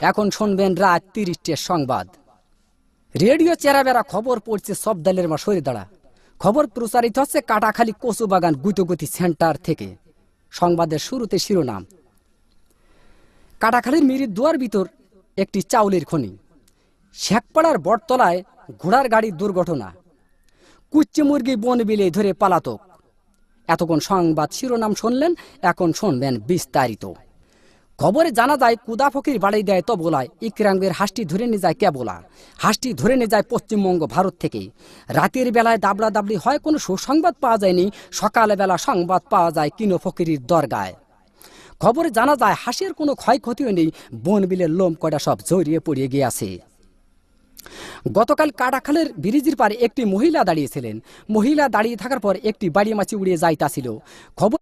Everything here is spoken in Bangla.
এখন শুনবেন রাত ৩০টার সংবাদ। রেডিও চেরাবেরা খবর পড়ছে সব দলের মা সরে দাঁড়া। খবর প্রচারিত হচ্ছে কাটাখালী কচুবাগান গুতগতি সেন্টার থেকে। সংবাদের শুরুতে শিরোনাম। কাটাখালীর মিরির দুয়ার ভিতর একটি চাউলের খনি। শেখপাড়ার বটতলায় ঘোড়ার গাড়ির দুর্ঘটনা। কুচ্চি মুরগি বন বিলে ধরে পালাতক। এতক্ষণ সংবাদ শিরোনাম শুনলেন, এখন শুনবেন বিস্তারিত। খবরে জানা যায় কুদা ফকির বাড়ি দেয় তবলায় ইকরাঙ্গের হাঁসটি ধরে নিয়ে যায় কেবলা। হাঁসটি ধরে নিয়ে যায় পশ্চিমবঙ্গ ভারত থেকে। রাতের বেলায় দাবলা দাবলি হয়, কোনো সুসংবাদ পাওয়া যায়নি। সকালবেলা সংবাদ পাওয়া যায় কিনো ফকিরির দরগায়। খবরে জানা যায় হাঁসের কোনো ক্ষয়ক্ষতিও নেই, বন বিলের লোম কয়টা সব জড়িয়ে পড়িয়ে গিয়েছে। গতকাল কাটাখালের ব্রিজের পারে একটি মহিলা দাঁড়িয়েছিলেন। মহিলা দাঁড়িয়ে থাকার পর একটি বাড়ি মাছি উড়িয়ে যাইতাছিল। খবর